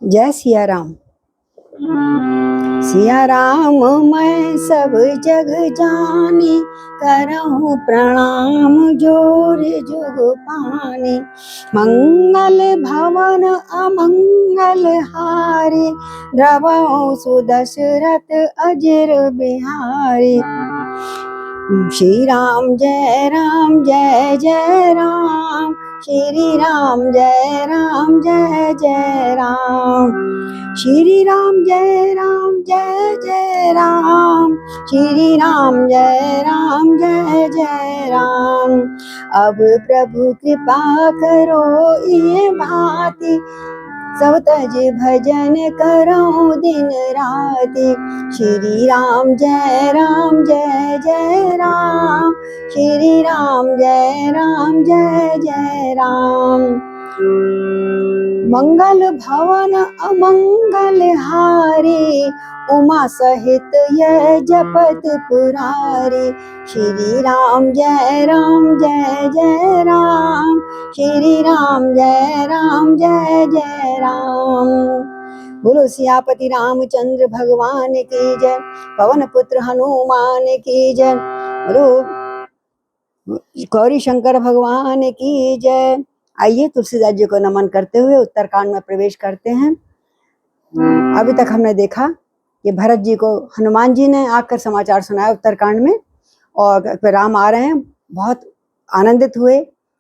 जय सिया राम। सिया राम मैं सब जग जानी, करहूँ प्रणाम जोर जुग पानी। मंगल भवन अमंगल हारी, द्रवहु सुदशरथ अजर बिहारी। श्री राम जय जय राम, श्री राम जय जय राम। श्री राम जय जय राम, श्री राम जय जय राम। अब प्रभु कृपा करो ये भांति, सब तज भजन करो दिन राति। श्री राम जय जय राम, श्री राम जय जय राम। मंगल भवन अमंगल हारी, उमा सहित यह जपत पुरारी। श्री राम जय जय राम, श्री राम जय जय राम। बोलो सियापति रामचंद्र भगवान की जय, पवन पुत्र हनुमान की जय। बोलो गौरी शंकर भगवान की जय। आइए तुलसीदास जी को नमन करते हुए उत्तरकांड में प्रवेश करते हैं। अभी तक हमने देखा कि भरत जी को हनुमान जी ने आकर समाचार सुनाया उत्तरकांड में, और राम आ रहे हैं, बहुत आनंदित हुए,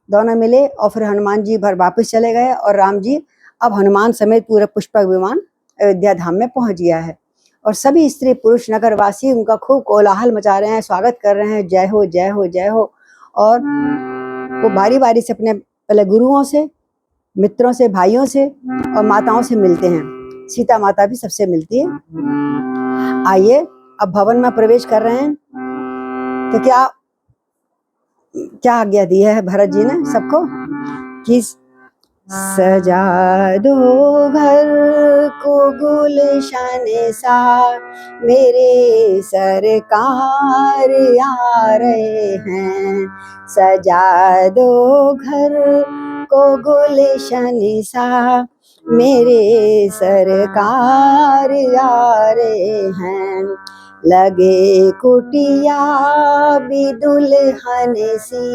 दोनों मिले और फिर हनुमान जी भर वापस चले गए। और राम जी अब हनुमान समेत पूरे पुष्पक विमान अयोध्या धाम में पहुंच गया है, और सभी स्त्री पुरुष नगरवासी उनका खूब कोलाहल मचा रहे हैं, स्वागत कर रहे हैं, जय हो जय हो जय हो। और वो बारी बारी से अपने पहले गुरुओं से, मित्रों से, भाइयों से और माताओं से मिलते हैं। सीता माता भी सबसे मिलती है। आइए अब भवन में प्रवेश कर रहे हैं। तो क्या आज्ञा दी है भरत जी ने सबको कि सजा दो घर को गुलशन सा, मेरे सरकार आ रहे हैं। सजा दो घर को गुलशन सा, मेरे सरकार आ रहे हैं। लगे कुटिया भी दुल्हन सी,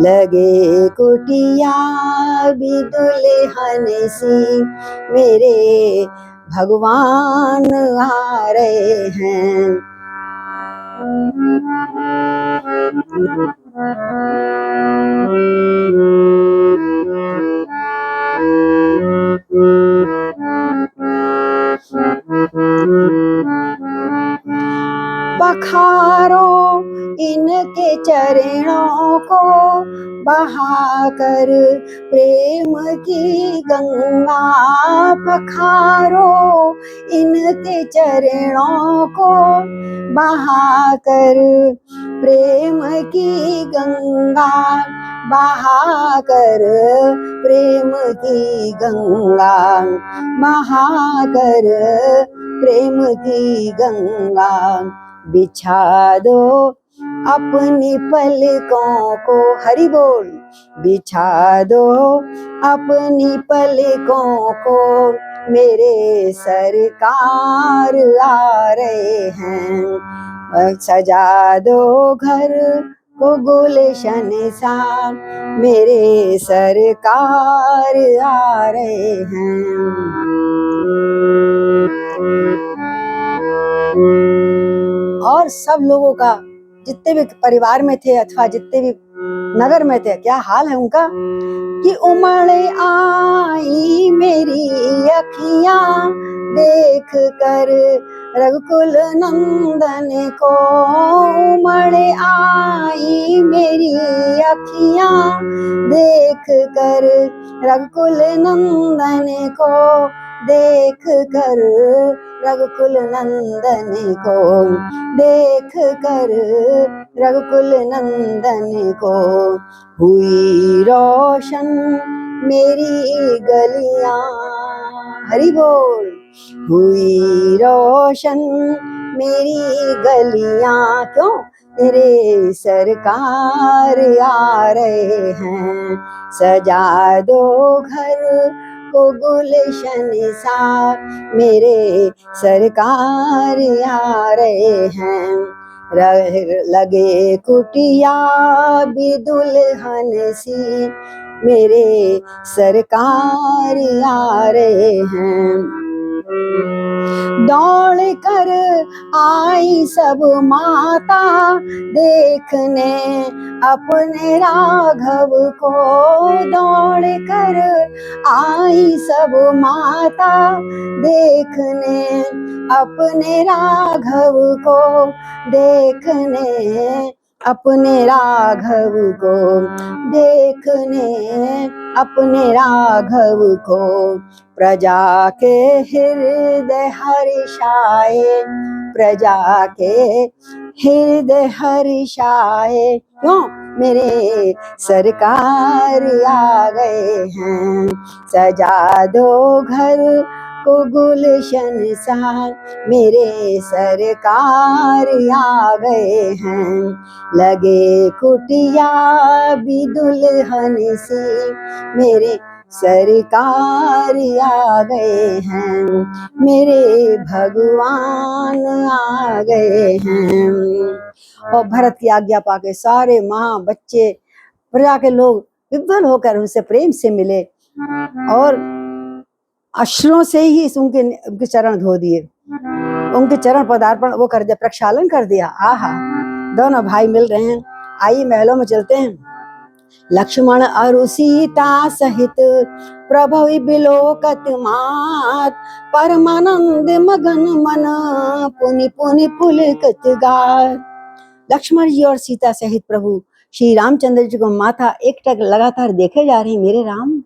लगे कुटिया भी दुल्हन सी, मेरे भगवान आ रहे हैं। बखारो इनके चरणों को, बहाकर प्रेम की गंगा। बखारो इनके चरणों को, बहाकर प्रेम की गंगा। बहाकर प्रेम की गंगा, बहाकर प्रेम की गंगा। बिछा दो अपनी पलकों को, हरि बोल। बिछा दो अपनी पलकों को, मेरे सरकार आ रहे हैं। सजा दो घर को गुलशन सा, मेरे सरकार आ रहे हैं। और सब लोगों का, जितने भी परिवार में थे अथवा जितने भी नगर में थे, क्या हाल है उनका कि उमड़ आई मेरी अखियां देख कर रघुकुल नंदन को। उमड़ आई मेरी अखियां देख कर रघुकुल नंदन को, देख कर रघुकुल नंदन को, देख कर रघुकुल नंदन को। हुई रोशन मेरी गलियां, हरि बोल। हुई रोशन मेरी गलियां, क्यों? मेरे सरकार आ रहे हैं। सजा दो घर को गुलशन सा, मेरे सरकार आ रहे हैं। लगे कुटिया भी दुल्हन सी, मेरे सरकार आ रहे हैं। दौड़ कर आई सब माता देखने अपने राघव को, दौड़ कर आई सब माता देखने अपने राघव को, देखने अपने राघव को, देखने अपने राघव को। प्रजा के हृदय हर्षाए, प्रजा के हृदय हर्षाए, क्यों? मेरे सरकार आ गए हैं। सजा दो घर को गुलशन सा, मेरे सरकार आ गए हैं। लगे कुटिया भी दुल्हन सी, मेरे सरकार आ गए हैं। मेरे भगवान आ गए हैं। और भरत की आज्ञा पाके सारे माँ बच्चे प्रजा के लोग विह्वल होकर उनसे प्रेम से मिले और अश्रुओं से ही उनके चरण धो दिए, उनके चरण पदार्पण वो कर दिया, प्रक्षालन कर दिया। आहा, दोनों भाई मिल रहे हैं। आइए महलों में चलते हैं। लक्ष्मण और सीता सहित प्रभु बिलोकत मात, परमानंद मगन मन पुनि पुनि पुलकत गात। लक्ष्मण जी और सीता सहित प्रभु श्री रामचंद्र जी को माथा एकटक लगातार देखे जा रहे हैं। मेरे राम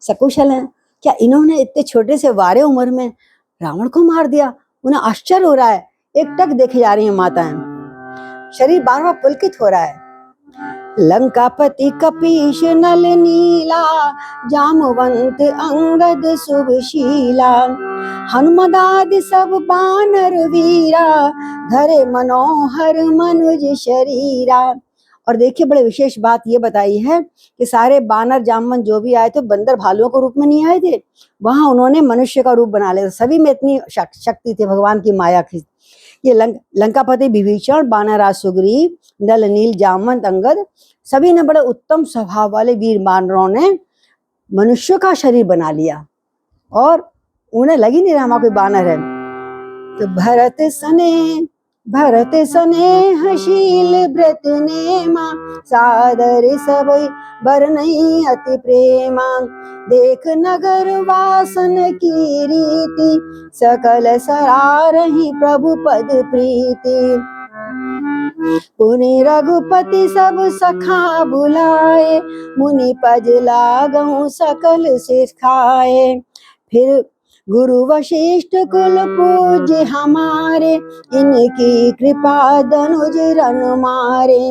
सकुशल हैं क्या? इन्होंने इतने छोटे से वारे उम्र में रावण को मार दिया। उन्हें आश्चर्य हो रहा है, एकटक देखे जा रही हैं माताएं, शरीर बार बार पुलकित हो रहा है। लंकापति कपीश नल नीला, जामवंत अंगद शुभशीला, हनुमदादि सब बानर वीरा, धरे मनोहर मनुज शरीरा। और देखिए बड़े विशेष बात ये बताई है कि सारे बानर जामवन जो भी आए थे बंदर भालुओं के रूप में नहीं आए थे, वहां उन्होंने मनुष्य का रूप बना लिया। सभी में इतनी शक्ति थी भगवान की माया की। ये लंकापति विभीषण, बानराज सुग्रीव, नल नील जामवंत अंगद, सभी ने बड़े उत्तम स्वभाव वाले वीर बानरों ने मनुष्य का शरीर बना लिया और उन्हें लगी नहीं रहा कोई बानर है। तो भरत स्नेहशील व्रत नेमा, सादर सबई बरनई अति प्रेमा, देख नगर वासन की रीति, सकल सरारहि प्रभु पद प्रीति। पुनि रघुपति सब सखा बुलाए, मुनि पद लागहु सकल सिखाए। फिर गुरु वशिष्ठ कुल पूज्य हमारे, इनकी कृपा दनुज रन मारे।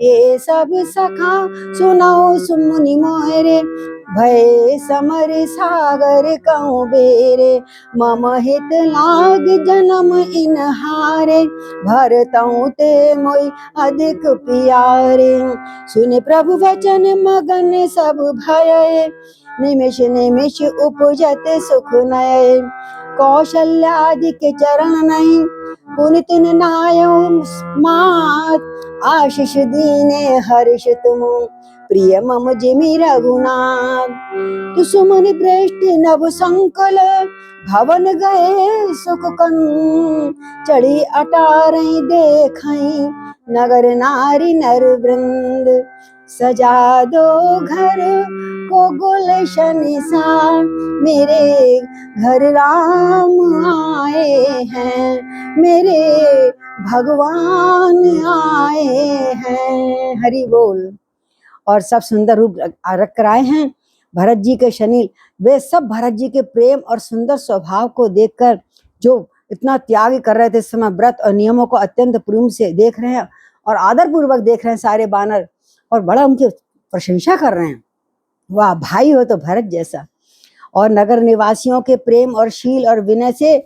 ये सब सखा सुनाओ सुमुनि मोरे, भय समर सागर कहूँ बेरे। मम हित लाग जन्म इन हारे, भरतऊँ ते मोई अधिक प्यारे। सुन प्रभु वचन मगन सब भय, निमिष निमिष उपजत सुख नय। कौशल्यादि के चरण नहीं, पुनित नायो मात, आशीष दीने हर्ष तुम, प्रिय मम जिमि रघुनाथ। तु सुमन प्रेष्ठि नभ संकुल, भवन गए सुख कन। चढ़ी अटारई देखई, नगर नारी नर वृंद। सजा दो घर को गुलशन सा, मेरे घर राम आए हैं, मेरे भगवान आए हैं। हरि बोल। और सब सुंदर रूप रख कर आए हैं भरत जी के शनि। वे सब भरत जी के प्रेम और सुंदर स्वभाव को देखकर जो इतना त्याग कर रहे थे इस समय, व्रत और नियमों को अत्यंत प्रेम से देख रहे हैं और आदर पूर्वक देख रहे हैं सारे बानर और बड़ा उनकी प्रशंसा कर रहे हैं। वाह, भाई हो तो भरत जैसा। और नगर निवासियों के प्रेम और शील और विनय से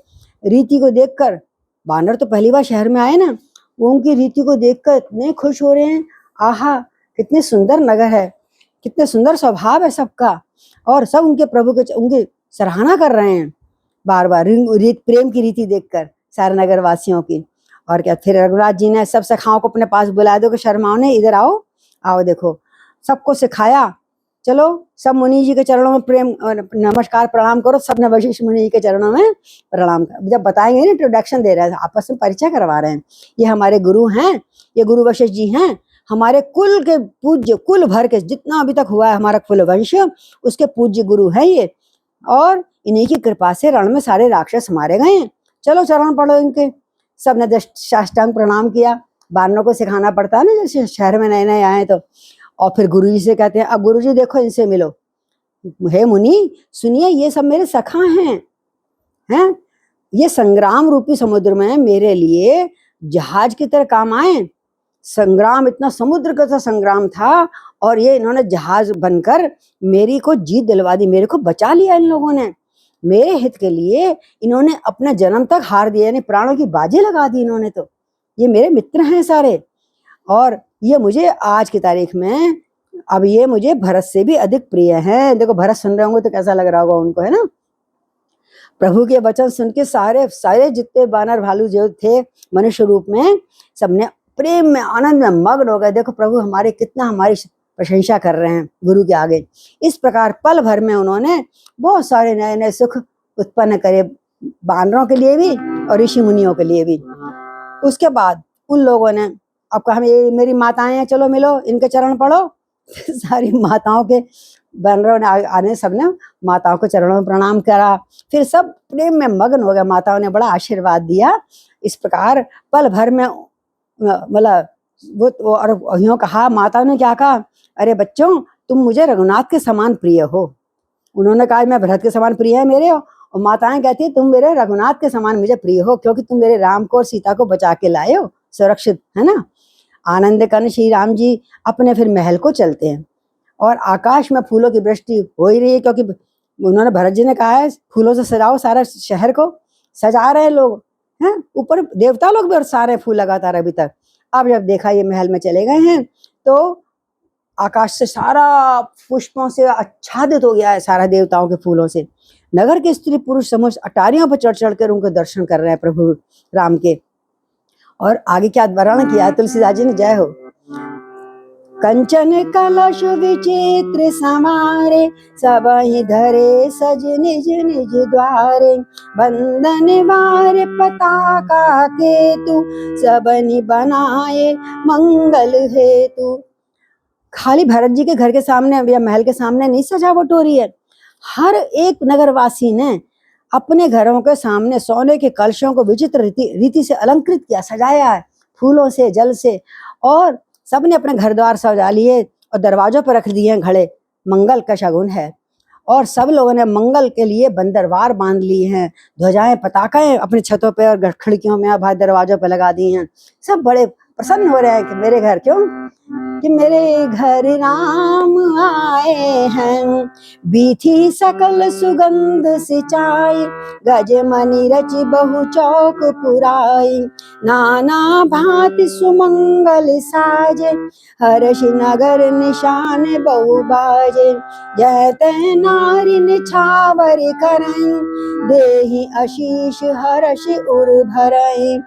रीति को देखकर, बानर तो पहली बार शहर में आए ना, वो उनकी रीति को देखकर इतने खुश हो रहे हैं। आहा, कितने सुंदर नगर है, कितने सुंदर स्वभाव है सबका। और सब उनके प्रभु के, उनके सराहना कर रहे हैं बार बार प्रेम की रीति देखकर सारे नगर वासियों की। और क्या, फिर रघुराज जी ने सब सखाओं को अपने पास बुला दो कि शर्माओं ने इधर आओ, आओ देखो, सबको सिखाया। चलो सब मुनि जी के चरणों में प्रेम नमस्कार प्रणाम करो। सबने वशिष्ठ मुनि जी के चरणों में प्रणाम कर, जब बताएंगे ना, इंट्रोडक्शन दे रहे हैं, आपस में परिचय करवा रहे हैं, ये हमारे गुरु हैं, ये गुरु वशिष्ठ जी हैं, हमारे कुल के पूज्य, कुल भर के जितना अभी तक हुआ है हमारा कुल वंश, उसके पूज्य गुरु है ये, और इन्हीं की कृपा से रण में सारे राक्षस मारे गए हैं। चलो चरण पढ़ो इनके। सबने साष्टांग प्रणाम किया। बानरों को सिखाना पड़ता है ना, जैसे शहर में नए नए आए तो। और फिर गुरु जी से कहते हैं, अब गुरु जी देखो इनसे मिलो। हे मुनि सुनिए, ये सब मेरे सखा हैं, ये संग्राम रूपी समुद्र में मेरे लिए जहाज की तरह काम आए। संग्राम इतना समुद्र का सा संग्राम था, और ये इन्होंने जहाज बनकर मेरी को जीत दिलवा दी, मेरे को बचा लिया इन लोगों ने। मेरे हित के लिए इन्होंने अपने जन्म तक हार दिया, यानी प्राणों की बाजी लगा दी इन्होंने। तो ये मेरे मित्र हैं सारे, और ये मुझे आज की तारीख में, अब ये मुझे भरत से भी अधिक प्रिय हैं। देखो भरत सुन रहे होंगे तो कैसा लग रहा होगा उनको, है ना। प्रभु के वचन सुन के सारे सारे जितने बानर भालू जो थे मनुष्य रूप में, सबने प्रेम में आनंद में मग्न हो गए। देखो प्रभु हमारे कितना हमारी प्रशंसा कर रहे हैं गुरु के आगे। इस प्रकार पल भर में उन्होंने बहुत सारे नए नए सुख उत्पन्न करे, बानरों के लिए भी और ऋषि मुनियों के लिए भी। उसके बाद उन लोगों ने अब कहा, ये मेरी माताएं हैं, चलो मिलो, इनके चरण पढ़ो। सारी माताओं के बानरों ने आने, सबने माताओं के चरणों में प्रणाम करा। फिर सब प्रेम में मग्न हो गए, माताओं ने बड़ा आशीर्वाद दिया। इस प्रकार पल भर में मतलब वो और यूं कहा, माताओं ने क्या कहा, अरे बच्चों तुम मुझे रघुनाथ के समान प्रिय हो। उन्होंने कहा मैं भरत के समान प्रिय है मेरे, और माताएं कहती है तुम मेरे रघुनाथ के समान मुझे प्रिय हो, क्योंकि तुम मेरे राम को और सीता को बचा के लाए हो सुरक्षित, है ना। आनंद कर्ण श्री राम जी अपने फिर महल को चलते हैं, और आकाश में फूलों की वृष्टि हो ही रही है, क्योंकि उन्होंने भरत जी ने कहा है फूलों से सजाओ सारा शहर को। सजा रहे हैं लोग, हैं ऊपर देवता लोग भी, और सारे फूल लगातार अभी तक। अब जब देखा ये महल में चले गए हैं, तो आकाश से सारा पुष्पों से आच्छादित हो गया है, सारा देवताओं के फूलों से। नगर के स्त्री पुरुष समूह अटारियों पर चढ़ चढ़कर उनको दर्शन कर रहे हैं प्रभु राम के। और आगे क्या वर्णन किया तुलसीदास जी ने, जय हो। कंचन कलश विचित्र समारे, सबहि धरे सज निज निज द्वारे। बंदन वार पताका केतु, सबनि बनाए मंगल हेतु। खाली भरत जी के घर के सामने या महल के सामने नहीं सजावट हो रही है, हर एक नगरवासी ने अपने घरों के सामने सोने के कलशों को विचित्र रीति से अलंकृत किया, सजाया है फूलों से, जल से, और सबने अपने घर द्वार सजा लिए और दरवाजों पर रख दिए हैं घड़े। मंगल का शगुन है, और सब लोगों ने मंगल के लिए बंदरवार बांध लिए हैं, ध्वजाएं पताकाएं अपनी छतों पे और खिड़कियों में और दरवाजों पे लगा दी हैं। सब बड़े प्रसन्न हो रहे हैं कि मेरे घर, क्यों कि मेरे घर राम आए हैं। बीथी सकल सुगंध सिंचाई, गज मनि रचि बहु चौक पुराई। नाना भांति सुमंगल साजे, हर्षि नगर निशान बहु बाजे। जय तै नारी निछावर करई, देहि आशीष हर्षि उर भरई।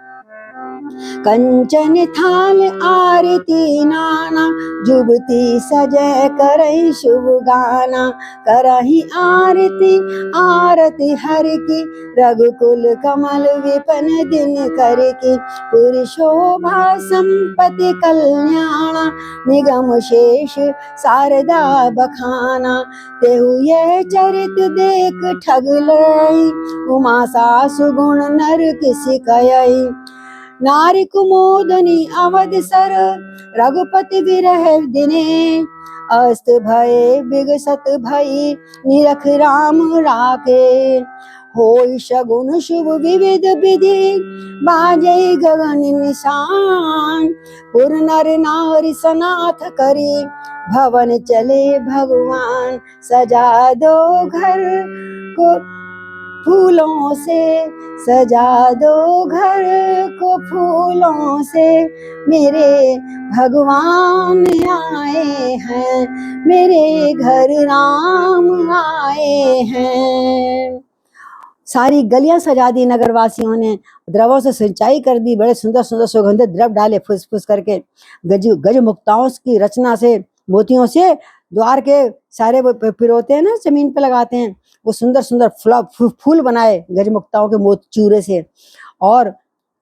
कंचन थाल आरती नाना, जुबती सजय करई शुभ गाना। करही आरती आरती हर की, रघुकुल कमल विपन दिन कर की। पुर शोभा संपत्ति कल्याणा, निगम शेष शारदा बखाना। तेहु ये चरित देख ठग लई, उमा सासु गुण नर किसी कयई। नारी कुमोदनी अवध सर, रघुपति विरह दिने। अस्त भय विगसत भई, निरख राम राखे। होई शगुन शुभ विविध विधि, बाजै गगन निशान। पुर नर नारी सनाथ करी, भवन चले भगवान। सजा दो घर को फूलों से सजा दो घर को फूलों से, मेरे भगवान आए हैं, मेरे घर राम आए हैं। सारी गलियां सजा दी नगरवासियों ने, द्रवों से सिंचाई कर दी, बड़े सुंदर सुंदर सुगंधित द्रव डाले फुस फुस करके, गज मुक्ताओं की रचना से, मोतियों से द्वार के सारे वो पिरोते हैं ना, जमीन पे लगाते हैं, वो सुंदर सुंदर फूल बनाए गजमुक्ताओं के मोती चूरे से। और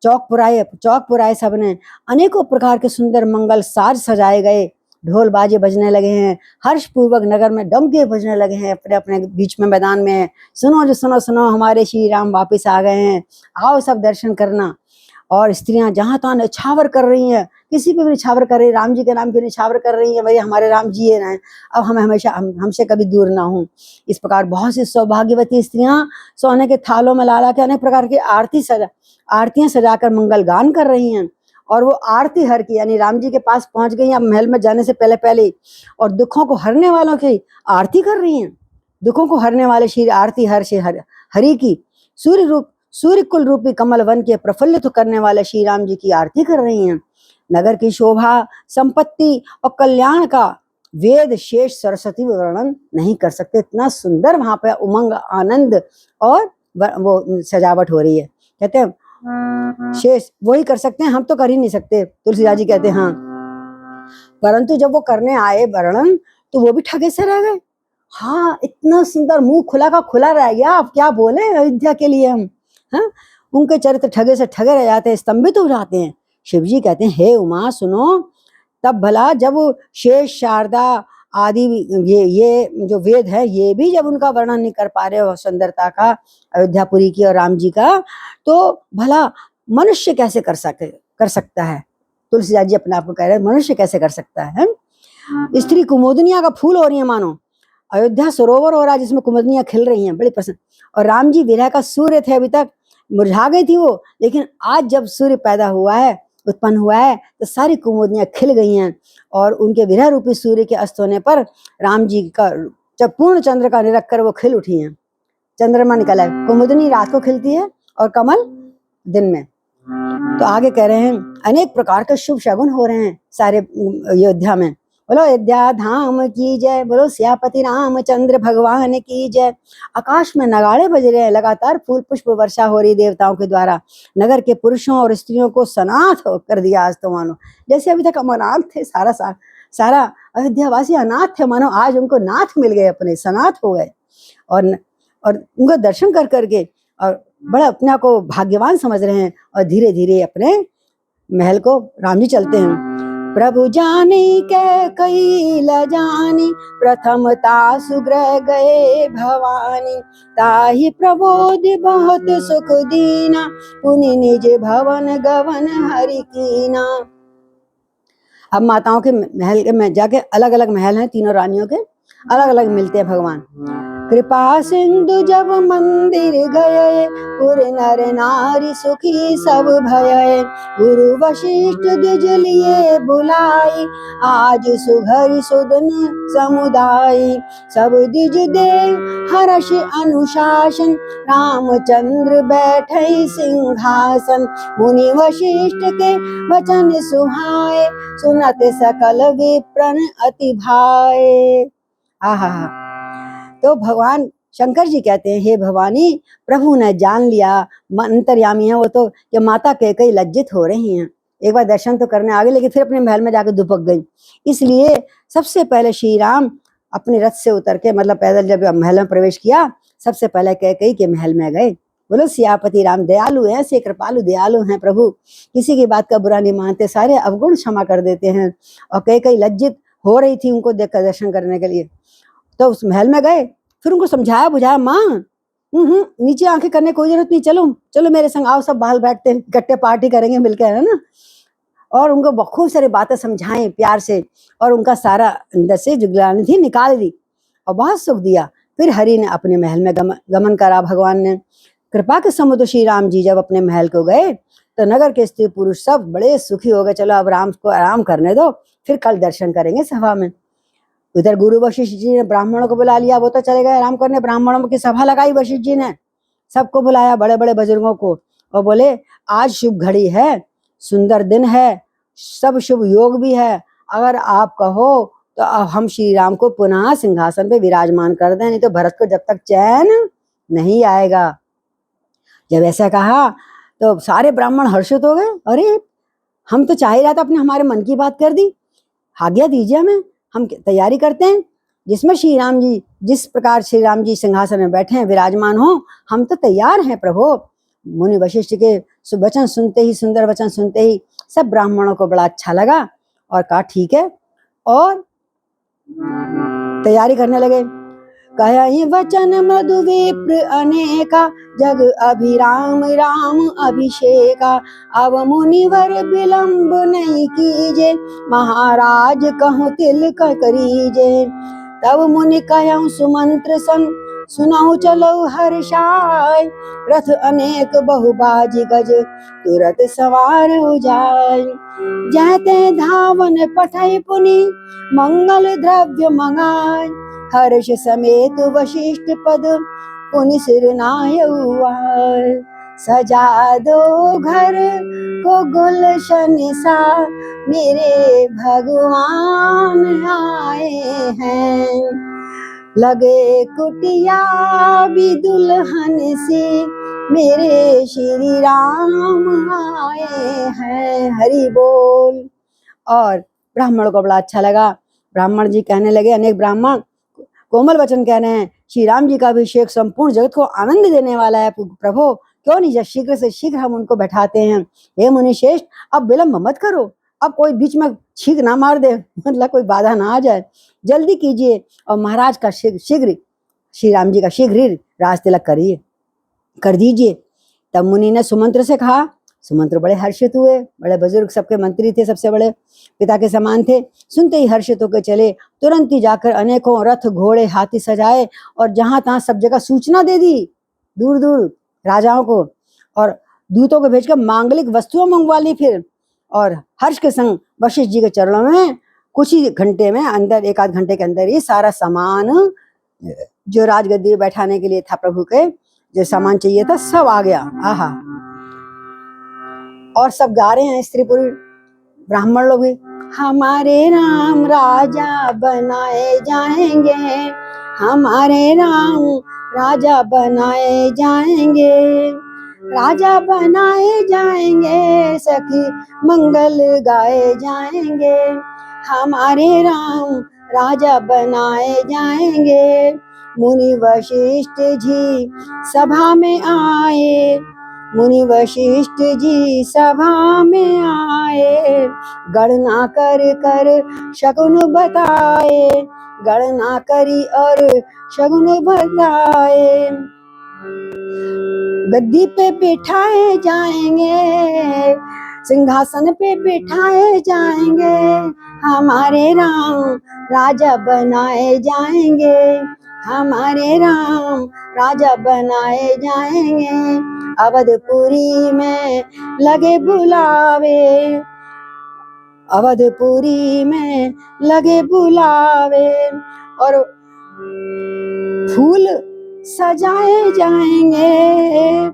चौक पुराए सबने, अनेकों प्रकार के सुंदर मंगल साज सजाए गए, ढोल बाजे बजने लगे हैं, हर्ष पूर्वक नगर में डमके बजने लगे हैं, अपने अपने बीच में मैदान में, सुनो जो सुनो सुनो हमारे श्री राम वापिस आ गए हैं, आओ सब दर्शन करना। और स्त्रियां जहां तहां निछावर कर रही हैं, किसी पे भी निछावर कर रही है, राम जी के नाम पे निछावर कर रही है, भाई हमारे राम जी ये रहें, अब हम हमेशा हमसे कभी दूर ना हो। इस प्रकार बहुत सी सौभाग्यवती स्त्रियां सोने के थालों में ला ला के अनेक प्रकार की आरतियां सजाकर मंगल गान कर रही हैं। और वो आरती हर की, यानी राम जी के पास पहुंच गई हैं महल में जाने से पहले पहले, और दुखों को हरने वालों की आरती कर रही हैं। दुखों को हरने वाले श्री आरती हर श्री हरि की, सूर्य कुल रूपी कमल वन के प्रफुल्लित करने वाले श्री राम जी की आरती कर रही हैं। नगर की शोभा, संपत्ति और कल्याण का वेद शेष सरस्वती वर्णन नहीं कर सकते, इतना सुंदर वहां पे उमंग आनंद और वो सजावट हो रही है। कहते हैं शेष वही कर सकते हैं, हम तो कर ही नहीं सकते। तुलसीदास जी कहते हैं हाँ, परंतु जब वो करने आए वर्णन तो वो भी ठगे से रह गए। हाँ, इतना सुंदर मुंह खुला का खुला रह गया, अब क्या बोले अयोध्या के लिए हम। हाँ, उनके चरित्र ठगे से ठगे रह जाते हैं, स्तंभित हो जाते हैं। शिव जी कहते हैं हे उमा सुनो, तब भला जब शेष शारदा आदि ये जो वेद है, ये भी जब उनका वर्णन नहीं कर पा रहे हो सुंदरता का, अयोध्यापुरी की और राम जी का, तो भला मनुष्य कैसे कर सकता है। तुलसीदास जी अपने आप को कह रहे हैं मनुष्य कैसे कर सकता है। स्त्री कुमुदनिया का फूल हो रही है मानो, अयोध्या सरोवर हो रहा है जिसमें कुमुदनियां खिल रही हैं, बड़ी पसंद। और राम जी विरह का सूर्य थे, अभी तक मुरझा गई थी वो, लेकिन आज जब सूर्य पैदा हुआ है, उत्पन्न हुआ है, तो सारी कुमुदनियां खिल गई हैं। और उनके विरह रूपी सूर्य के अस्त होने पर राम जी का जब पूर्ण चंद्र का निरख कर वो खिल उठी हैं। चंद्रमा निकला है, कुमुदनी रात को खिलती है और कमल दिन में। तो आगे कह रहे हैं अनेक प्रकार के शुभ शगुन हो रहे हैं सारे अयोध्या में। बोलो अयोध्या धाम की जय, बोलो सियापति रामचंद्र भगवान की जय। आकाश में नगाड़े बज रहे हैं, लगातार फूल पुष्प वर्षा हो रही देवताओं के द्वारा। नगर के पुरुषों और स्त्रियों को सनाथ कर दिया आज तो मानो, जैसे अभी तक हम अनाथ थे, सारा अयोध्यावासी अनाथ थे, मानो आज उनको नाथ मिल गए, अपने सनाथ हो गए। और उनका दर्शन कर करके और बड़ा अपने आप को भाग्यवान समझ रहे हैं, और धीरे धीरे अपने महल को राम जी चलते हैं। प्रभु जाने के कई ल जानी, प्रथमता सुग्रह गए भवानी, ताहि प्रबोधि बहुत सुख दीना, पुनि निज भवन गवन हरि कीना। अब माताओं के महल में जाके अलग अलग महल हैं, तीनों रानियों के अलग अलग मिलते हैं भगवान। कृपा सिंधु जब मंदिर गए, पुर नर नारी सुखी सब भये, गुरु वशिष्ठ द्विज लिए बुलाई, आज सुघरि सुदन समुदाय, सब द्विज देव हर्ष अनुशासन, रामचंद्र बैठे सिंहासन, मुनि वशिष्ठ के वचन सुहाए, सुनत सकल विप्रन अति भाए। आहा, तो भगवान शंकर जी कहते हैं हे भवानी, प्रभु ने जान लिया, अंतर्यामी है वो तो, कि माता कैकेयी लज्जित हो रही हैं, एक बार दर्शन तो करने आ गए, लेकिन फिर अपने महल में जाकर दुबक गई। इसलिए सबसे पहले श्री राम अपने रथ से उतर के, मतलब पैदल जब महल में प्रवेश किया, सबसे पहले कैकेयी के महल में गए। बोलो सियापति राम दयालु हैं, से कृपालु दयालु हैं प्रभु, किसी की बात का बुरा नहीं मानते, सारे अवगुण क्षमा कर देते हैं। और कैकेयी लज्जित हो रही थी उनको देखकर दर्शन करने के लिए, तो उस महल में गए, फिर उनको समझाया बुझाया, माँ नीचे आंखें करने कोई जरूरत नहीं, चलो चलो मेरे संग आओ, सब बाहर बैठते हैं, इकट्ठे पार्टी करेंगे मिलकर, है ना। और उनको खूब सारी बातें समझाएं प्यार से, और उनका सारा अंदर से जुगलानी थी निकाल दी, और बहुत सुख दिया। फिर हरि ने अपने महल में गमन करा। भगवान ने कृपा के समुद्र श्री राम जी जब अपने महल को गए, तो नगर के स्त्री पुरुष सब बड़े सुखी हो गए, चलो अब राम को आराम करने दो, फिर कल दर्शन करेंगे सभा में। उधर गुरु वशिष्ठ जी ने ब्राह्मणों को बुला लिया, वो तो चले गए आराम करने, ब्राह्मणों की सभा लगाई वशिष्ठ जी ने, सबको बुलाया, बड़े बड़े बुजुर्गों को, और बोले आज शुभ घड़ी है, सुंदर दिन है, सब शुभ योग भी है, अगर आप कहो तो हम श्री राम को पुनः सिंहासन पे विराजमान कर दें, नहीं तो भरत को जब तक चैन नहीं आएगा। जब ऐसा कहा तो सारे ब्राह्मण हर्षित हो गए, अरे हम तो चाह ही रहा था, अपने हमारे मन की बात कर दी, आज्ञा दीजिए हमें, हम तैयारी करते हैं, जिसमें श्री राम जी, जिस प्रकार श्री राम जी सिंहासन में बैठे हैं, विराजमान हो, हम तो तैयार हैं प्रभु। मुनि वशिष्ठ के वचन सुनते ही, सुंदर वचन सुनते ही सब ब्राह्मणों को बड़ा अच्छा लगा और कहा ठीक है, और तैयारी करने लगे। कहि वचन मृदु विप्र अनेका, जग अभिराम राम अभिषेका, अब मुनिवर विलंब नहीं कीजे, महाराज कहूँ तिलक करीजे। तब मुनि कहूँ सुमंत्र संग, सुनाऊ चलो हर्षाय, रथ अनेक बहुबाजी गज, तुरत सवार हो जाय। जहते धावन पठै पुनि, मंगल द्रव्य मंगाय, हर्ष समेत वशिष्ठ पद, पुनि सिर नाय। सजा दो घर को गुलशन सा, मेरे भगवान आए हैं, लगे कुटिया भी दुल्हन से, मेरे श्री राम आए हैं। हरि बोल। और ब्राह्मण को बड़ा अच्छा लगा। ब्राह्मण जी कहने लगे, अनेक ब्राह्मण कोमल वचन कह रहे हैं, श्री राम जी का अभिषेक संपूर्ण जगत को आनंद देने वाला है प्रभु, क्यों नहीं शीघ्र से शीघ्र हम उनको बैठाते हैं। हे मुनि श्रेष्ठ, अब विलंब मत करो, अब कोई बीच में छींक ना मार दे, मतलब कोई बाधा ना आ जाए, जल्दी कीजिए और महाराज का शीघ्र श्री राम जी का शीघ्र ही राज तिलक कर दीजिए। तब मुनि ने सुमंत्र से कहा। सुमंत्र बड़े हर्षित हुए, बड़े बुजुर्ग सबके मंत्री थे, सबसे बड़े पिता के समान थे। सुनते ही हर्षित होकर चले, तुरंत ही जाकर अनेकों रथ घोड़े हाथी सजाए और जहां तहां सब जगह सूचना दे दी, दूर दूर राजाओं को, और दूतों को भेजकर मांगलिक वस्तुएं मंगवा ली फिर, और हर्ष के संग वशिष्ठ जी के चरणों में कुछ ही घंटे में अंदर, एक आध घंटे के अंदर ही सारा सामान जो राजगद्दी में बैठाने के लिए था, प्रभु के जो सामान चाहिए था, सब आ गया। आहा, और सब गा रहे हैं स्त्री पुरुष ब्राह्मण लोग भी, हमारे राम राजा बनाए जाएंगे, हमारे राम राजा बनाए जाएंगे, राजा बनाए जाएंगे, सखी मंगल गाए जाएंगे, हमारे राम राजा बनाए जाएंगे। मुनि वशिष्ठ जी सभा में आए, मुनि वशिष्ठ जी सभा में आए, गणना कर कर शकुन बताए, गणना करी और शकुन बताए। गद्दी पे बिठाए जाएंगे, सिंहासन पे बिठाए जाएंगे, हमारे राम राजा बनाए जाएंगे, हमारे राम राजा बनाए जाएंगे। अवधपुरी में लगे बुलावे, अवधपुरी में लगे बुलावे, और फूल सजाए जाएंगे,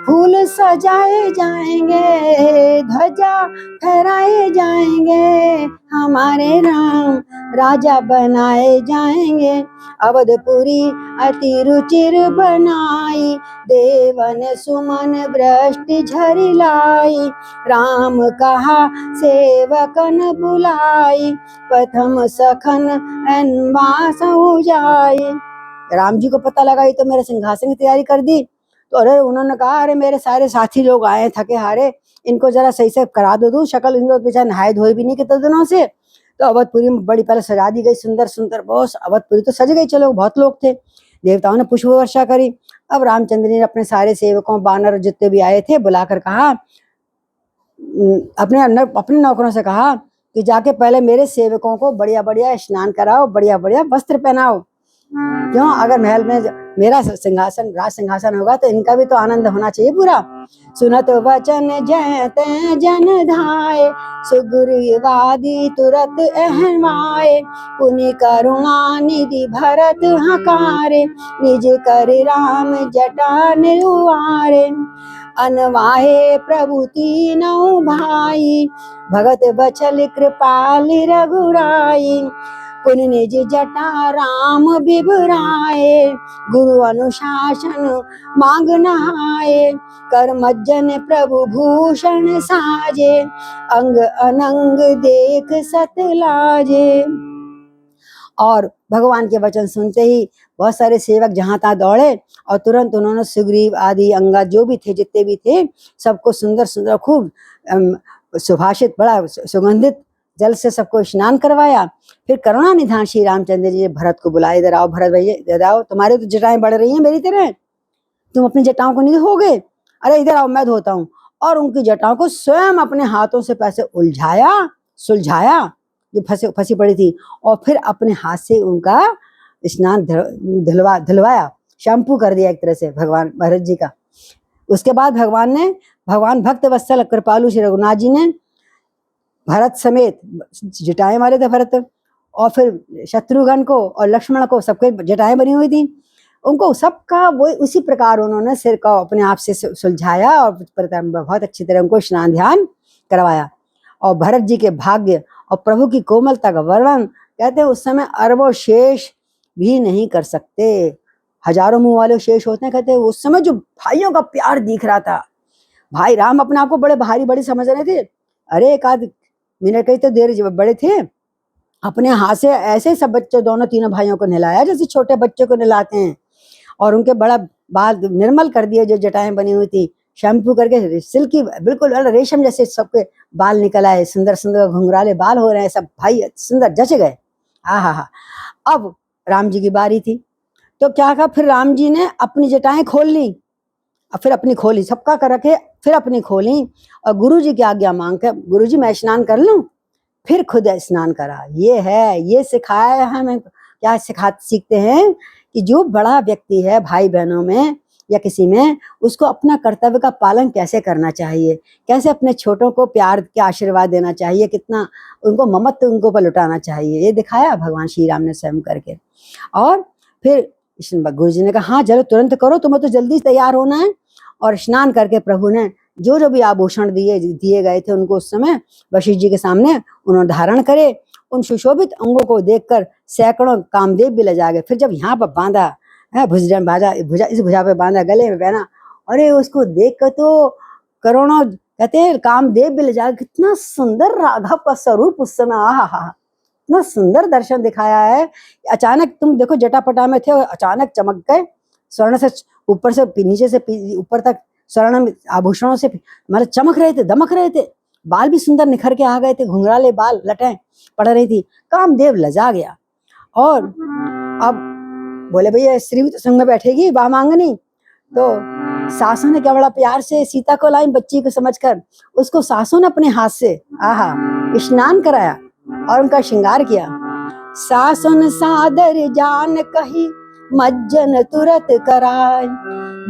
फूल सजाए जाएंगे, ध्वजा फहराए जाएंगे, हमारे राम राजा बनाए जाएंगे। अवधपुरी अति रुचिर बनाई, देवन सुमन वृष्टि झरी लाई, राम कहा सेवकन बुलाई, प्रथम सखन अन्वास हो जाए। राम जी को पता लगा ये तो मेरे सिंहासन की तैयारी कर दी, तो अरे उन्होंने कहा, अरे मेरे सारे साथी लोग आए थके हारे, इनको जरा सही से करा दो शक्ल, इनको बेचारे नहाए धोए भी नहीं कितने दिनों से। तो अवधपुरी में बड़ी पहले सजा दी गई, सुंदर सुंदर बहुत, अवधपुरी तो सज गई, चलो बहुत लोग थे। देवताओं ने पुष्प वर्षा करी। अब रामचंद्र ने अपने सारे सेवकों, बानर जितने भी आए थे, बुलाकर कहा, अपने नौकरों से कहा कि जाके पहले मेरे सेवकों को बढ़िया बढ़िया स्नान कराओ, बढ़िया बढ़िया वस्त्र पहनाओ, क्यों? अगर महल में मेरा सिंहासन, राज सिंहासन होगा तो इनका भी तो आनंद होना चाहिए पूरा। सुनत वचन जय तै जन धाये, सुग्रीवादि तुरत एहमाए, पुनि करुणा निधि भरत हकारे, निज कर राम जटा निरुआरे। अनवाहे प्रभु तीनों भाई, भगत बचल कृपाल रघुराई, पुनि निज जटा राम बिभराए, गुरु अनुशासन मांग नहाए, कर मज्जन प्रभु भूषण साजे, अंग अनंग देख सत लाजे। और भगवान के वचन सुनते ही बहुत सारे सेवक जहां तहां दौड़े और तुरंत उन्होंने सुग्रीव आदि अंगद जो भी थे, जितने भी थे, सबको सुंदर सुंदर खूब सुभाषित, बड़ा सुगंधित जल से सबको स्नान करवाया। फिर करुणा निधान श्री रामचंद्र जी भरत को बुलाए, इधर आओ भरत भैया, इधर आओ, तुम्हारे तो जटाएं बढ़ रही हैं मेरी तरह, तुम अपनी जटाओं को नहीं धोगे, अरे इधर आओ मैं धोता हूँ। और उनकी जटाओं को स्वयं अपने हाथों से पैसे उलझाया, सुलझाया जो फंसी पड़ी थी, और फिर अपने हाथ से उनका स्नान धुलवाया, शैम्पू कर दिया एक तरह से भगवान भरत जी का। उसके बाद भगवान भक्त वत्सल कृपालु श्री रघुनाथ जी ने भरत समेत, जटाएं वाले थे भरत, और फिर शत्रुघ्न को और लक्ष्मण को सबके जटाएं बनी हुई थी, उनको सबका वो उसी प्रकार उन्होंने सिर को अपने आप से सुलझाया और बहुत अच्छी तरह उनको स्नान ध्यान करवाया। और भरत जी के भाग्य और प्रभु की कोमलता का वर्णन कहते हैं उस समय अरबों शेष भी नहीं कर सकते, हजारों मुंह वाले शेष होते हैं। कहते हैं उस समय जो भाइयों का प्यार दिख रहा था, भाई राम अपने आप को बड़े भारी बड़ी समझ रहे थे, अरे एक आध मिनट कई तो देर बड़े थे, अपने हाथ से ऐसे सब बच्चों दोनों तीनों भाइयों को नहलाया जैसे छोटे बच्चों को नहलाते हैं, और उनके बड़ा बाल निर्मल कर दिए, जो जटाएं बनी हुई थी शैम्पू करके सिल्की बिल्कुल रेशम जैसे सबके बाल निकल आए, सुंदर सुंदर घुंघराले बाल हो रहे हैं, सब भाई सुंदर जच गए। हा। अब राम जी की बारी थी, तो क्या कहा, फिर राम जी ने अपनी जटाएं खोल ली, और फिर अपनी खोली, सबका कर रखे, फिर अपनी खोली, और गुरु जी की आज्ञा मांग कर, गुरु जी मैं स्नान कर लूं, फिर खुद स्नान करा। ये सिखाया है हमें, क्या सीखते हैं कि जो बड़ा व्यक्ति है भाई बहनों में या किसी में, उसको अपना कर्तव्य का पालन कैसे करना चाहिए, कैसे अपने छोटों को प्यार के आशीर्वाद देना चाहिए, कितना उनको ममत्व उनको पर लुटाना चाहिए, ये दिखाया भगवान श्री राम ने स्वयं करके। और फिर गुरु जी ने कहा हाँ चलो तुरंत करो, तुम्हें तो जल्दी तैयार होना है। और स्नान करके प्रभु ने जो भी आभूषण दिए गए थे उनको उस समय वशिष्ठ जी के सामने उन्होंने धारण करे। उन सुशोभित अंगों को देखकर सैकड़ों कामदेव भी लजा गए। फिर जब यहाँ पर बांधा है इस भुजा पे बांधा, गले में पहना, अरे उसको देख कर तो करोड़ों कहते हैं कामदेव भी लजा, कितना सुंदर राघव का स्वरूप उस समय, आहा, इतना सुंदर दर्शन दिखाया है। अचानक तुम देखो जटापटा में थे, अचानक चमक गए, स्वर्ण से ऊपर से नीचे से ऊपर तक स्वर्ण आभूषणों से मतलब चमक रहे थे, दमक रहे थे, बाल भी सुंदर निखर के आ गए थे, घुंघराले बाल लटें पड़ रही थी, कामदेव लजा गया। और अब बोले भैया स्त्री भी तो संग में बैठेगी वामांगनी, तो सासों ने क्या बड़ा प्यार से सीता को लाई, बच्ची को समझकर उसको सासों ने अपने हाथ से स्नान कराया और उनका श्रृंगार किया। सासुन सादर जान कही मज्जन तुरत कराय,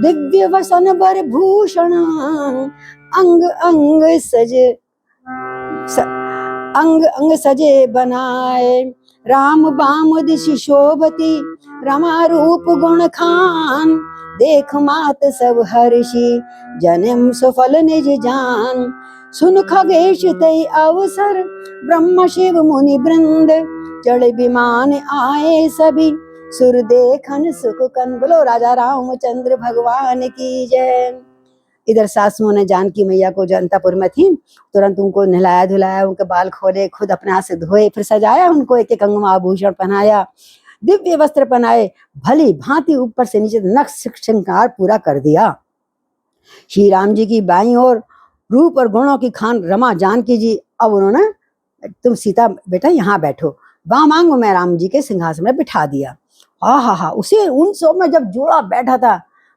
दिव्य वसन बर भूषण अंग अंग सजे बनाए, राम बाम दिशि शोभती रमा रूप गुण खान, देख मात सब हर्षि जन्म सफल निज जान, सुन खगेश तय अवसर ब्रह्म शिव मुनि वृंद, चढ़ विमान आए सभी सुर देखन सुख कन। बोलो राजा रामचंद्र भगवान की जय। इधर सासुओं ने जानकी मैया को जो अंतापुर में थी तुरंत उनको नहलाया धुलाया, उनके बाल खोले, खुद अपने हाथ से धोए, फिर सजाया, उनको एक एक अंग आभूषण पहनाया, दिव्य वस्त्र पहनाए, भली भांति ऊपर से नीचे नक्श श्रृंगार पूरा कर दिया। श्री राम जी की बाईं ओर रूप और गुणों की खान रमा जानकी जी, अब उन्होंने तुम सीता बेटा यहाँ बैठो, वामांग में राम जी के सिंहासन में बिठा दिया। हा उसे उन सब में जब जोड़ा बैठा था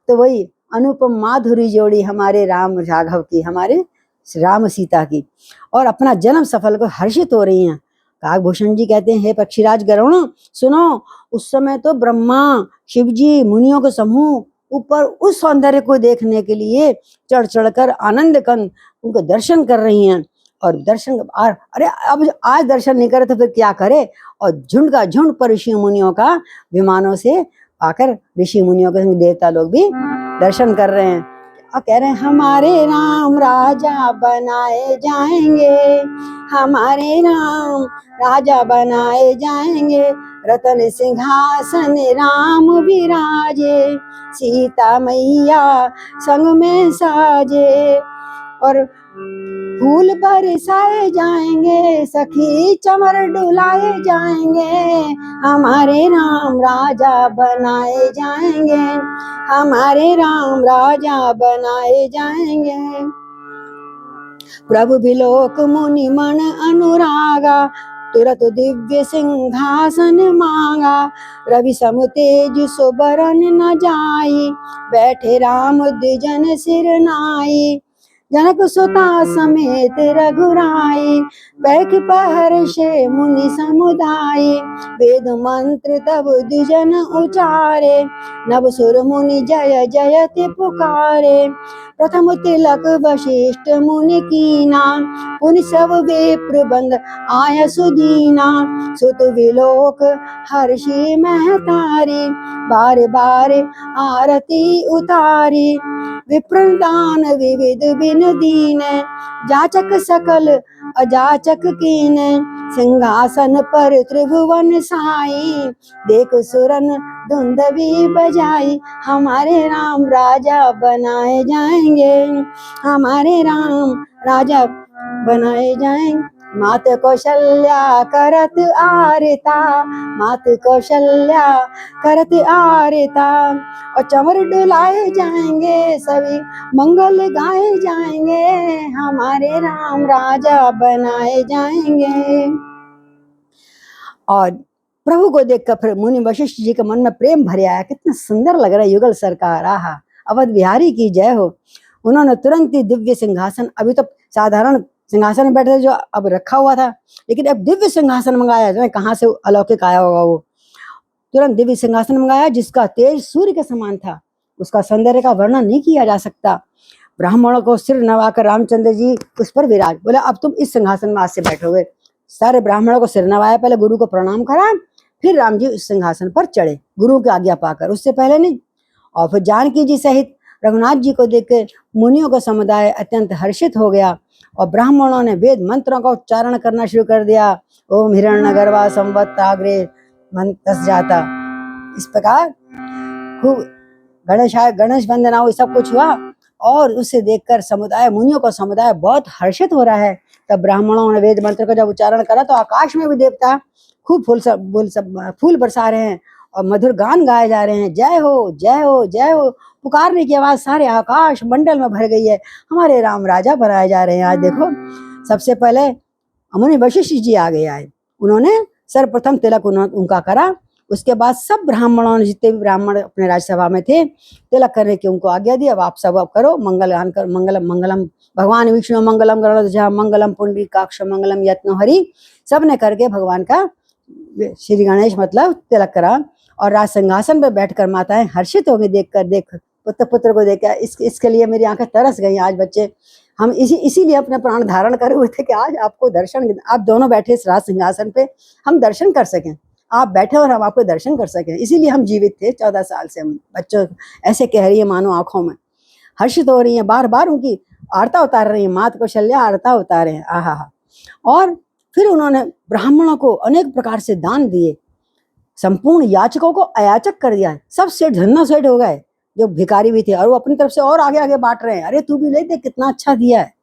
तो वही अनुपम माधुरी जोड़ी हमारे राम राघव की, हमारे राम सीता की, और अपना जन्म सफल को हर्षित हो रही हैं। काकभूषण जी कहते हैं हे पक्षीराज गरुण सुनो, उस समय तो ब्रह्मा, शिव जी, मुनियों के समूह ऊपर उस सौंदर्य को देखने के लिए चढ़ चढ़कर आनंद कंद उनको दर्शन कर रही हैं। और दर्शन अरे अब आज दर्शन नहीं करे तो फिर क्या करे। और झुंड का झुंड पर ऋषि मुनियों का विमानों से आकर ऋषि मुनियों के संग देवता लोग भी दर्शन कर रहे हैं और कह रहे हैं हमारे राम राजा बनाए जाएंगे, हमारे राम राजा बनाए जाएंगे। रतन सिंहासन राम विराजे, सीता मैया संग में साजे। और फूल बरसाए जाएंगे, सखी चमर डुलाए जाएंगे, हमारे राम राजा बनाए जाएंगे, हमारे राम राजा बनाए जाएंगे। प्रभु बिलोक मुनि मन अनुरागा, तुरत दिव्य सिंहासन मांगा। रवि सम तेज सुबरन न जाई, बैठे राम द्विजन सिर नाई। जनक सुता समेत रघुराई, बैठ पहर्षे मुनि समुदाय। वेद मंत्र तब द्विजन उचारे, नव सुर मुनि जय जयति पुकारे। प्रथम तिलक वशिष्ठ मुनि कीना, पुनि सब विप्र बंद आय सुदीना। सुत विलोक हर्षि महतारी, बार बार आरती उतारी। विप्रदान विविध बिन दीन, जाचक सकल अजाचक कीन। सिंहासन पर त्रिभुवन साई, देख सुरन धुंधवी बजाई। हमारे राम राजा बनाए जाएंगे, हमारे राम राजा बनाए जाएंगे। मात कौशल्या करत आरता, मात कौशल्या करत आरता। और चमर डुलाए जाएंगे, सभी मंगल गाए जाएंगे, हमारे राम राजा बनाए जाएंगे। और प्रभु को देखकर फिर मुनि वशिष्ठ जी के मन में प्रेम भर आया। कितना सुंदर लग रहा है युगल सरकार, आहा अवध बिहारी की जय हो। उन्होंने तुरंत ही दिव्य सिंहासन, अभी तो साधारण सिंहासन में बैठे जो अब रखा हुआ था, लेकिन अब दिव्य सिंहासन मंगाया, जो कहाँ से अलौकिक आया होगा वो। तुरंत दिव्य सिंहासन मंगाया जिसका तेज सूर्य के समान था, उसका सौंदर्य का वर्णन नहीं किया जा सकता। ब्राह्मणों को सिर नवाकर रामचंद्र जी उस पर विराज, बोले अब तुम इस सिंहासन में आज से बैठोगे। सारे ब्राह्मणों को सिर नवाया, पहले गुरु को प्रणाम करा, फिर राम जी उस सिंहासन पर चढ़े गुरु की आज्ञा पाकर, उससे पहले नहीं। और फिर जानकी जी सहित रघुनाथ जी को देख के मुनियों का समुदाय अत्यंत हर्षित हो गया और ब्राह्मणों ने वेद मंत्रों का उच्चारण करना शुरू कर दिया। ओम हिरण्यगर्भा संवत्ताग्रे मंत्र जाता, इस प्रकार खूब गणेश वंदना सब कुछ हुआ। और उसे देखकर समुदाय, मुनियों का समुदाय बहुत हर्षित हो रहा है। तब ब्राह्मणों ने वेद मंत्र का जब उच्चारण करा तो आकाश में भी देवता खूब फूल बरसा रहे हैं और मधुर गान गाए जा रहे हैं। जय हो जय हो जय हो, पुकारने की आवाज सारे आकाश मंडल में भर गई है। हमारे राम राजा बनाए जा रहे हैं। आज देखो, सबसे पहले मुनि वशिष्ठ जी आगे आए, उन्होंने सर्वप्रथम तिलक उनका करा। उसके बाद सब ब्राह्मणों ने, जितने भी ब्राह्मण अपने राज्यसभा में थे, तिलक करने की उनको आज्ञा दी। अब आप सब अब करो, मंगल गान कर, मंगलम मंगलम भगवान विष्णु मंगलम गरुड़ध्वज मंगलम पुंडरीकाक्ष मंगलम यत्नो हरि, सब ने करके भगवान का श्री गणेश मतलब तिलक करा। और राज सिंहासन पर बैठकर माताएं हर्षित हो गई देख पुत्र को देख कर। इसके लिए मेरी आंखें तरस गई। आज बच्चे हम इसीलिए अपने प्राण धारण करे हुए थे कि आज आपको दर्शन, आप दोनों बैठे इस राज सिंहासन पे, हम दर्शन कर सकें, आप बैठे और हम आपको दर्शन कर सकें। इसीलिए हम जीवित थे 14 साल से। हम बच्चों ऐसे कह रही है मानो आंखों में, हर्षित हो रही है, बार बार उनकी आरता उतार रही है, मात कौशल्या आरता उतारे हैं, आहा। और फिर उन्होंने ब्राह्मणों को अनेक प्रकार से दान दिए, संपूर्ण याचकों को अयाचक कर दिया। सब सेठ धन्ना सेठ हो गए जो भिखारी भी थे, और वो अपनी तरफ से और आगे आगे बांट रहे हैं। अरे तू भी ले दे, कितना अच्छा दिया है।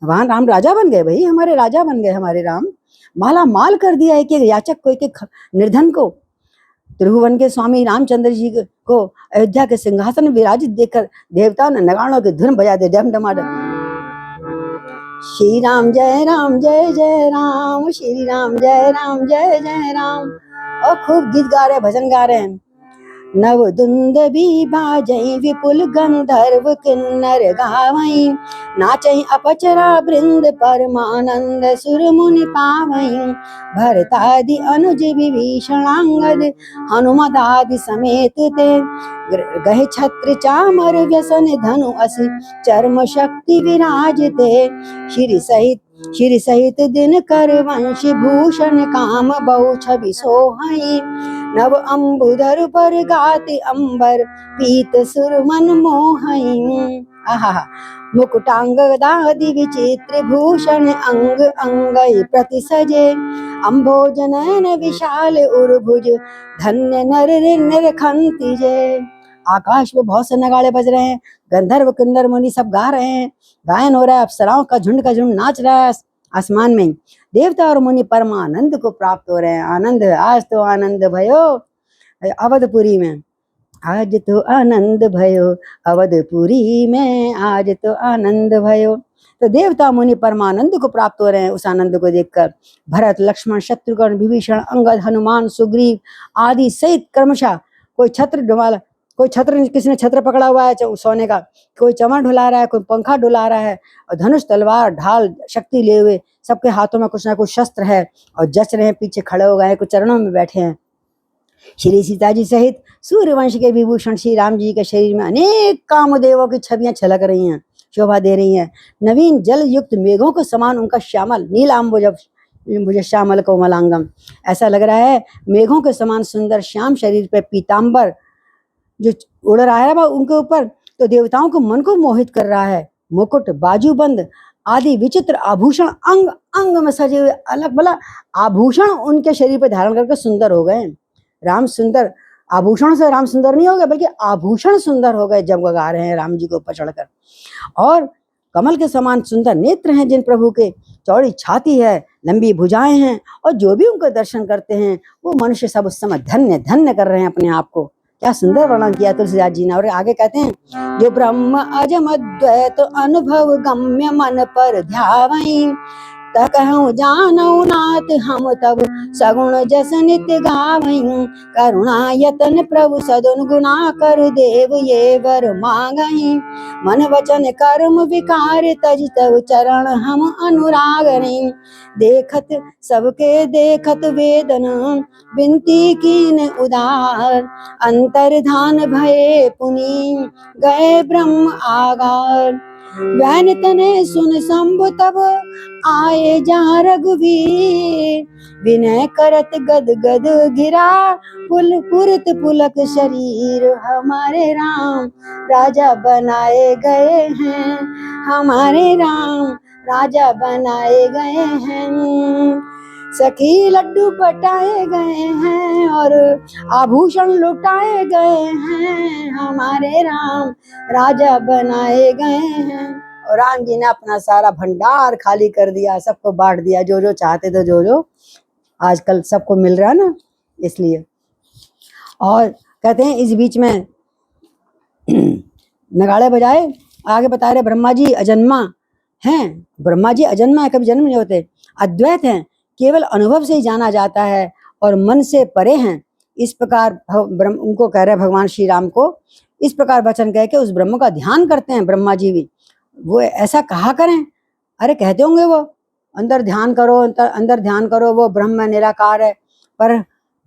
भगवान राम राजा बन गए भाई, हमारे राजा बन गए, हमारे राम माला माल कर दिया एक एक याचक को, एक एक निर्धन को। त्रिभुवन के स्वामी रामचंद्र जी को अयोध्या के सिंहासन में विराजित देखकर देवताओं ने नगाड़ों की धुन बजा दे, डम डमाडम। श्री राम जय जय राम, श्री राम जय जय राम। और खूब गीत गा रहे, भजन गा रहे हैं। नव दुंदभी बाजई विपुल गंधर्व किन्नर गावई, नाचई अपचरा वृंद परमानंद सुर मुनि पावई। भरतादि अनुज विभीषणांगद हनुमदादि समेत ते, गहे छत्र चामर व्यसन धनु असि चर्म शक्ति विराजते। श्री सहित दिन कर वंशी भूषण काम बहु छवि सोहई, नव अंबुधर पर गाति अंबर पीत सुर मन मोहई। आहा, मुकुटांग दादि विचित्र भूषण अंग अंगई प्रति सजे, अम्भोजनयन विशाल उर्भुज धन्य नर निरखंति जे। आकाश में बहुत से नगाड़े बज रहे हैं, गंधर्व किन्नर मुनि सब गा रहे हैं, गायन हो रहा है, अप्सराओं का झुंड नाच रहा है आसमान में। देवता और मुनि परमानंद को प्राप्त हो रहे हैं। आनंद, आज तो आनंद भयो अवधपुरी में, आज तो आनंद भयो अवधपुरी में, आज तो आनंद भयो। तो देवता मुनि परमानंद को प्राप्त हो रहे हैं। उस आनंद को देखकर भरत, लक्ष्मण, शत्रुघ्न, विभीषण, अंगद, हनुमान, सुग्रीव आदि सहित क्रमशः कोई छत्र डुमाला, कोई छत्र, किसी ने छत्र पकड़ा हुआ है सोने का, कोई चमर ढुला रहा है, कोई पंखा ढुला रहा है, और धनुष तलवार ढाल शक्ति लिए हुए सबके हाथों में कुछ ना कुछ शस्त्र है और जच रहे हैं, पीछे खड़े हो गए, कुछ चरणों में बैठे हैं। श्री सीता जी सहित सूर्यवंश के विभूषण श्री राम जी के शरीर में अनेक कामदेवों की छवियां छलक रही हैं, शोभा दे रही हैं। नवीन जल युक्त मेघों के समान उनका श्यामल नीलाम्बुज श्यामल कोमलांगम, ऐसा लग रहा है मेघों के समान सुंदर श्याम शरीर पे पीताम्बर जो उड़ रहा है उनके ऊपर, तो देवताओं को मन को मोहित कर रहा है। मुकुट, बाजूबंद आदि विचित्र आभूषण अंग अंग में सजे हुए, अलग भला आभूषण उनके शरीर पर धारण करके सुंदर हो गए। राम सुंदर, आभूषण से राम सुंदर नहीं हो गए, बल्कि आभूषण सुंदर हो गए जब गा रहे हैं राम जी के ऊपर चढ़कर। और कमल के समान सुंदर नेत्र हैं जिन प्रभु के, चौड़ी छाती है, लंबी भुजाएं हैं, और जो भी उनका दर्शन करते हैं वो मनुष्य सब उस समय धन्य धन्य कर रहे हैं अपने आप को। क्या सुंदर वर्णन किया तुलसीदास जी ने। और आगे कहते हैं, जो ब्रह्म अजम अद्वैत अनुभव गम्य मन पर ध्यावई, तकहु जानऊ नाथ हम तब सगुण जस नित्य गावई। करुणा यतन प्रभु सदुन गुना कर देव ये वर मांगई, मन वचन कर्म विकार तज तव चरण हम अनुराग नहीं। देखत सबके देखत वेदन बिनती कीन उदार, अंतर्धान भये पुनि गए ब्रह्म आगार। वैन तने सुन शंभु तब आए जहाँ रघुवीर, विनय करत गद गद गिरा पुल पुरत पुलक शरीर। हमारे राम राजा बनाए गए हैं, हमारे राम राजा बनाए गए हैं। सखी लड्डू बटाए गए हैं और आभूषण लुटाए गए हैं, हमारे राम राजा बनाए गए हैं। और राम जी ने अपना सारा भंडार खाली कर दिया, सबको बांट दिया, जो जो चाहते थे, जो जो आजकल सबको मिल रहा है ना, इसलिए। और कहते हैं इस बीच में नगाड़े बजाए, आगे बता रहे ब्रह्मा जी अजन्मा हैं, ब्रह्मा जी अजन्मा है, कभी जन्म नहीं होते, अद्वैत हैं, केवल अनुभव से ही जाना जाता है और मन से परे हैं। इस प्रकार उनको कह रहे भगवान श्री राम को, इस प्रकार वचन कह के उस ब्रह्म का ध्यान करते हैं ब्रह्मा जी भी। वो ऐसा कहा करें, अरे कहते होंगे वो अंदर ध्यान करो, अंदर ध्यान करो, वो ब्रह्म निराकार है, पर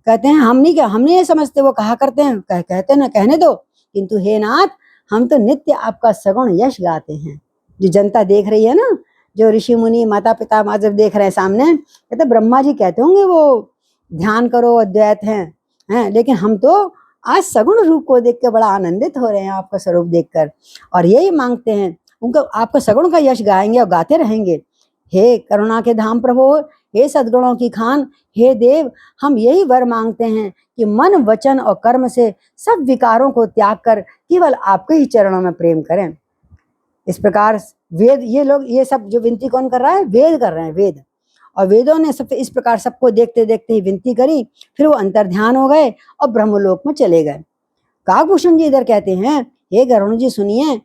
कहते हैं हम नहीं ये समझते, वो कहा करते हैं, कहते ना, कहने दो, किंतु हे नाथ हम तो नित्य आपका सगुण यश गाते हैं। जो जनता देख रही है ना, जो ऋषि मुनि माता पिता जब देख रहे हैं सामने, कहते ब्रह्मा जी कहते होंगे वो ध्यान करो, अद्वैत हैं, लेकिन हम तो आज सगुण रूप को देख के बड़ा आनंदित हो रहे हैं आपका स्वरूप देखकर, और यही मांगते हैं, उनको आपका सगुण का यश गाएंगे और गाते रहेंगे। हे करुणा के धाम प्रभु, हे सद्गुणों की खान, हे देव, हम यही वर मांगते हैं कि मन वचन और कर्म से सब विकारों को त्याग कर केवल आपके ही चरणों में प्रेम करें। इस प्रकार वेद, ये लोग ये सब जो विनती कौन कर रहा है, वेद कर रहे हैं, वेद। और वेदों ने सब इस प्रकार सबको देखते देखते ही विनती करी, फिर वो अंतर ध्यान हो गए और ब्रह्मलोक में चले गए। काकभूषण जी इधर कहते हैं, हे गरुण जी सुनिए,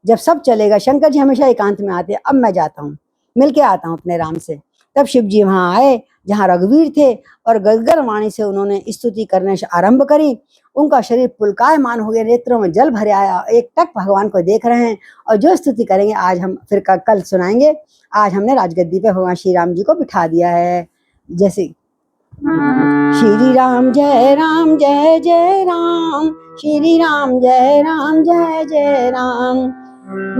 जब सब चलेगा, शंकर जी हमेशा एकांत में आते हैं, अब मैं जाता हूँ, मिलके आता हूँ अपने राम से। तब शिव जी वहां आए जहाँ रघुवीर थे और गदगद वाणी से उन्होंने स्तुति करने से आरंभ करी उनका शरीर पुलकायमान हो गया, नेत्रों में जल भरे आया, एकटक भगवान को देख रहे हैं। और जो स्तुति करेंगे आज हम फिर कल सुनाएंगे। आज हमने राजगद्दी पे भगवान श्री राम जी को बिठा दिया है। जैसे श्री राम जय जय राम, श्री राम जय जय राम।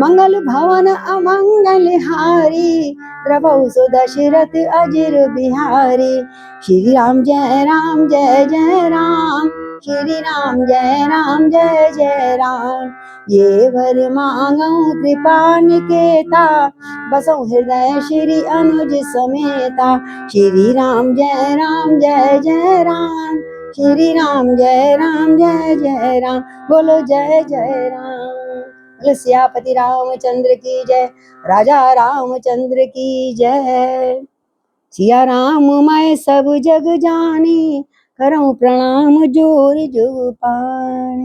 मंगल भवन अमंगल हारी, प्रभु सुदशरथ अजिर बिहारी। श्री राम जय जय राम, श्री राम जय जय राम। ये वर मांगो कृपा निकेता, बसो हृदय श्री अनुज समेता। श्री राम जय जय राम, श्री राम जय जय राम। बोलो जय जय राम। बोलो सियापति रामचंद्र की जय, राजा रामचंद्र की जय। सिया राम मैं सब जग जानी, करऊं प्रणाम जोर जुग पानी।